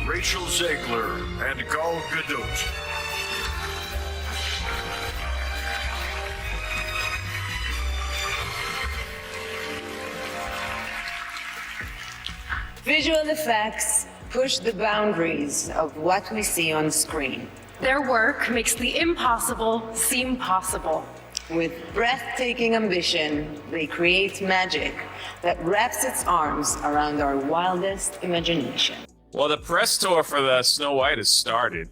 Rachel Zegler and Gal Gadot. Visual effects push the boundaries of what we see on screen. Their work makes the impossible seem possible. With breathtaking ambition, they create magic that wraps its arms around our wildest imagination. Well, the press tour for the Snow White has started.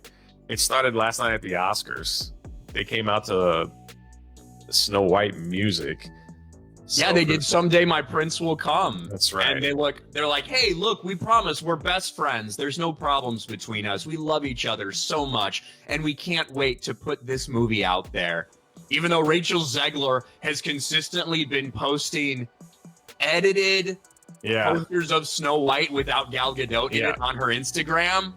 It started last night at the Oscars. They came out to the Snow White music. Yeah, they did Someday My Prince Will Come. That's right. And they're like, hey, look, we promise we're best friends. There's no problems between us. We love each other so much. And we can't wait to put this movie out there. Even though Rachel Zegler has consistently been posting edited posters of Snow White without Gal Gadot in it on her Instagram.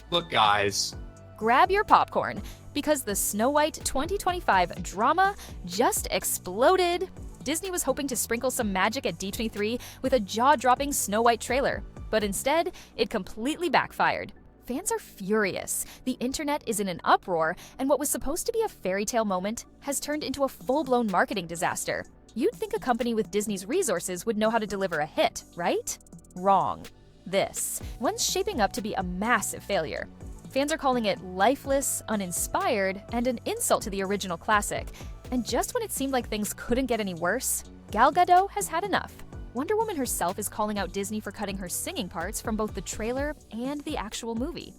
Look, guys. Grab your popcorn, because the Snow White 2025 drama just exploded. Disney was hoping to sprinkle some magic at D23 with a jaw-dropping Snow White trailer, but instead, it completely backfired. Fans are furious. The internet is in an uproar, and what was supposed to be a fairy tale moment has turned into a full-blown marketing disaster. You'd think a company with Disney's resources would know how to deliver a hit, right? Wrong. This one's shaping up to be a massive failure. Fans are calling it lifeless, uninspired, and an insult to the original classic. And just when it seemed like things couldn't get any worse, Gal Gadot has had enough. Wonder Woman herself is calling out Disney for cutting her singing parts from both the trailer and the actual movie.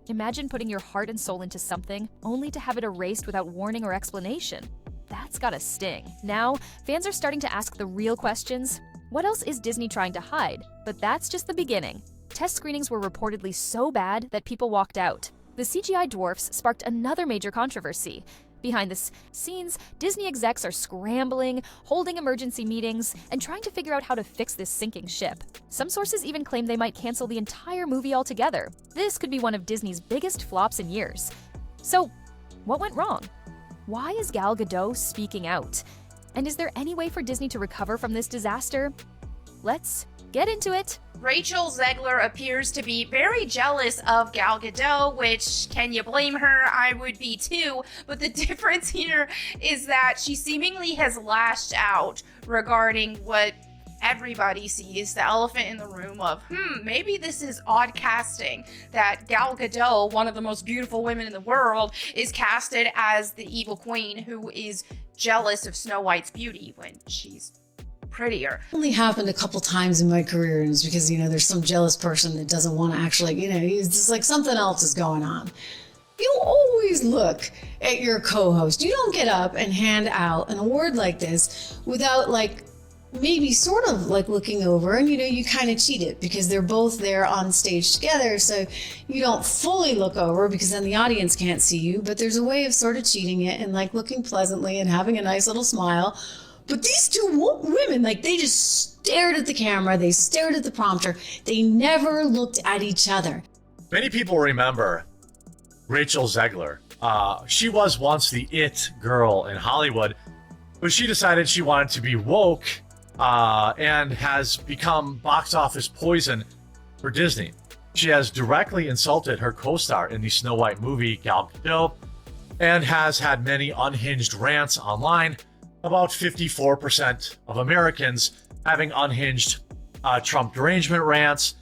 Imagine putting your heart and soul into something only to have it erased without warning or explanation. That's gotta sting. Now, fans are starting to ask the real questions. What else is Disney trying to hide? But that's just the beginning. Test screenings were reportedly so bad that people walked out. The CGI dwarfs sparked another major controversy. Behind the scenes, Disney execs are scrambling, holding emergency meetings, and trying to figure out how to fix this sinking ship. Some sources even claim they might cancel the entire movie altogether. This could be one of Disney's biggest flops in years. So, what went wrong? Why is Gal Gadot speaking out? And is there any way for Disney to recover from this disaster? Let's get into it. Rachel Zegler appears to be very jealous of Gal Gadot, which, can you blame her? I would be too. But the difference here is that she seemingly has lashed out regarding what everybody sees, the elephant in the room of, maybe this is odd casting, that Gal Gadot, one of the most beautiful women in the world, is casted as the evil queen who is jealous of Snow White's beauty when she's prettier. Only happened a couple times in my career, and it's because, there's some jealous person that doesn't want to actually, it's just like something else is going on. You always look at your co-host. You don't get up and hand out an award like this without maybe sort of looking over, and you kind of cheat it because they're both there on stage together, so you don't fully look over because then the audience can't see you, but there's a way of sort of cheating it and looking pleasantly and having a nice little smile. But these two women, they just stared at the camera, they stared at the prompter, they never looked at each other. Many people remember Rachel Zegler. She was once the it girl in Hollywood, but she decided she wanted to be woke and has become box office poison for Disney. She has directly insulted her co-star in the Snow White movie, Gal Gadot, and has had many unhinged rants online, about 54% of Americans having unhinged Trump derangement rants.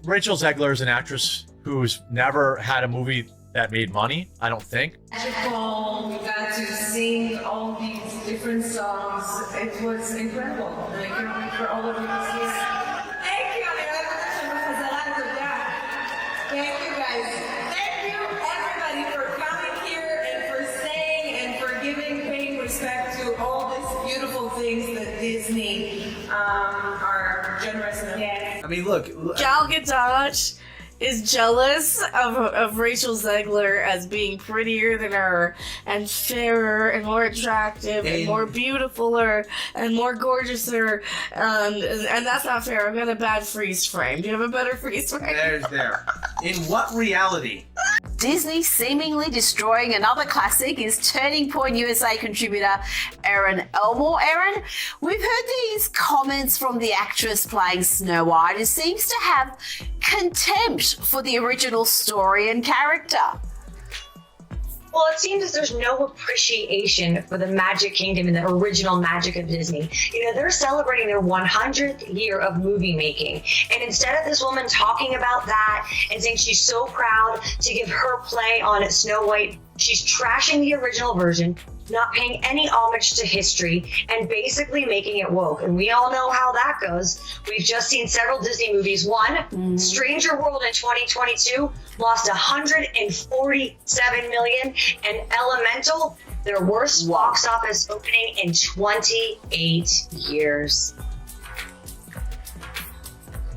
Rachel Zegler is an actress who's never had a movie that made money, I don't think. Magical, we got to sing all these different songs. It was incredible. For all of you to see. Thank you. Thank you, guys. Thank you, everybody, for coming here and for saying and for paying respect to all these beautiful things that Disney are generous enough. Yeah. I mean, look. Gal Gadot is jealous of Rachel Zegler as being prettier than her and fairer and more attractive and more beautifuler and more gorgeouser, and that's not fair. I've got a bad freeze frame. Do you have a better freeze frame? There. In what reality? Disney seemingly destroying another classic is Turning Point USA contributor Erin Elmore. Erin, we've heard these comments from the actress playing Snow White, who seems to have contempt for the original story and character. Well, it seems as there's no appreciation for the Magic Kingdom and the original magic of Disney. You know, they're celebrating their 100th year of movie making. And instead of this woman talking about that and saying she's so proud to give her play on Snow White, she's trashing the original version, not paying any homage to history, and basically making it woke. And we all know how that goes. We've just seen several Disney movies. One, Stranger World in 2022, lost 147 million, and Elemental, their worst box office opening in 28 years.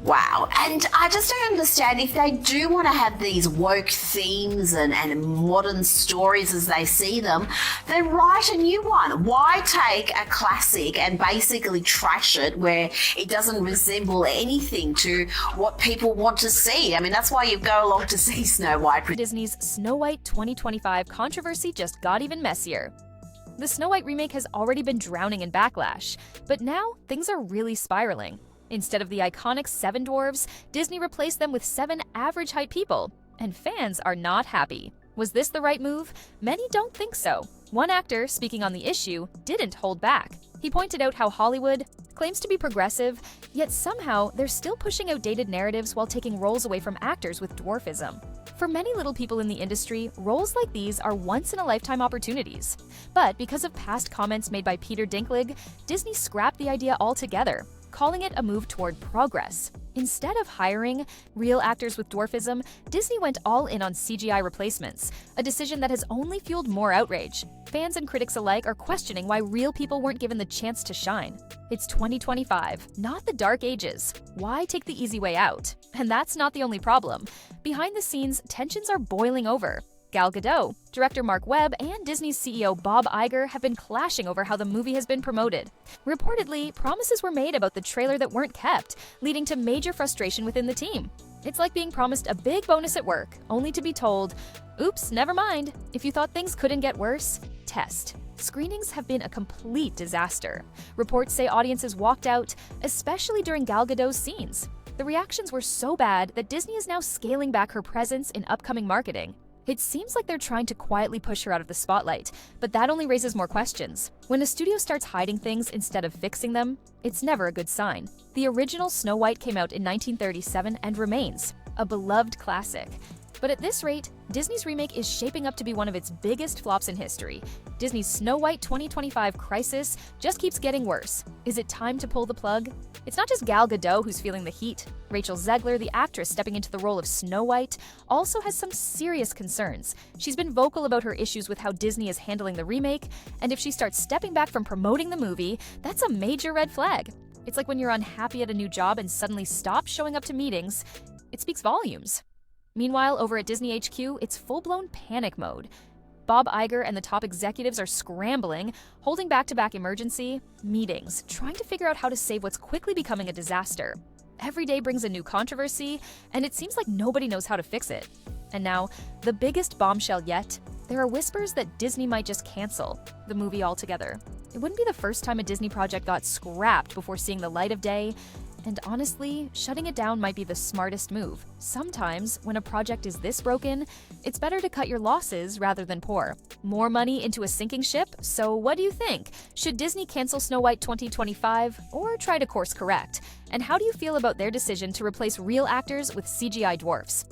Wow. And I just don't understand, if they do want to have these woke themes and modern stories as they see them, then write a new one. Why take a classic and basically trash it where it doesn't resemble anything to what people want to see? I mean, that's why you go along to see Snow White. Disney's Snow White 2025 controversy just got even messier. The Snow White remake has already been drowning in backlash, but now things are really spiraling. Instead of the iconic Seven Dwarfs, Disney replaced them with 7 average-height people, and fans are not happy. Was this the right move? Many don't think so. One actor, speaking on the issue, didn't hold back. He pointed out how Hollywood claims to be progressive, yet somehow they're still pushing outdated narratives while taking roles away from actors with dwarfism. For many little people in the industry, roles like these are once-in-a-lifetime opportunities. But because of past comments made by Peter Dinklage, Disney scrapped the idea altogether, calling it a move toward progress. Instead of hiring real actors with dwarfism, Disney went all in on CGI replacements, a decision that has only fueled more outrage. Fans and critics alike are questioning why real people weren't given the chance to shine. It's 2025, not the Dark Ages. Why take the easy way out? And that's not the only problem. Behind the scenes, tensions are boiling over. Gal Gadot, director Mark Webb, and Disney's CEO Bob Iger have been clashing over how the movie has been promoted. Reportedly, promises were made about the trailer that weren't kept, leading to major frustration within the team. It's like being promised a big bonus at work, only to be told, oops, never mind. If you thought things couldn't get worse, test. Screenings have been a complete disaster. Reports say audiences walked out, especially during Gal Gadot's scenes. The reactions were so bad that Disney is now scaling back her presence in upcoming marketing. It seems like they're trying to quietly push her out of the spotlight, but that only raises more questions. When a studio starts hiding things instead of fixing them, it's never a good sign. The original Snow White came out in 1937 and remains a beloved classic. But at this rate, Disney's remake is shaping up to be one of its biggest flops in history. Disney's Snow White 2025 crisis just keeps getting worse. Is it time to pull the plug? It's not just Gal Gadot who's feeling the heat. Rachel Zegler, the actress stepping into the role of Snow White, also has some serious concerns. She's been vocal about her issues with how Disney is handling the remake, and if she starts stepping back from promoting the movie, that's a major red flag. It's like when you're unhappy at a new job and suddenly stop showing up to meetings. It speaks volumes. Meanwhile, over at Disney HQ, it's full-blown panic mode. Bob Iger and the top executives are scrambling, holding back-to-back emergency meetings, trying to figure out how to save what's quickly becoming a disaster. Every day brings a new controversy, and it seems like nobody knows how to fix it. And now, the biggest bombshell yet, there are whispers that Disney might just cancel the movie altogether. It wouldn't be the first time a Disney project got scrapped before seeing the light of day, and honestly, shutting it down might be the smartest move. Sometimes, when a project is this broken, it's better to cut your losses rather than pour more money into a sinking ship. So what do you think? Should Disney cancel Snow White 2025 or try to course correct? And how do you feel about their decision to replace real actors with CGI dwarfs?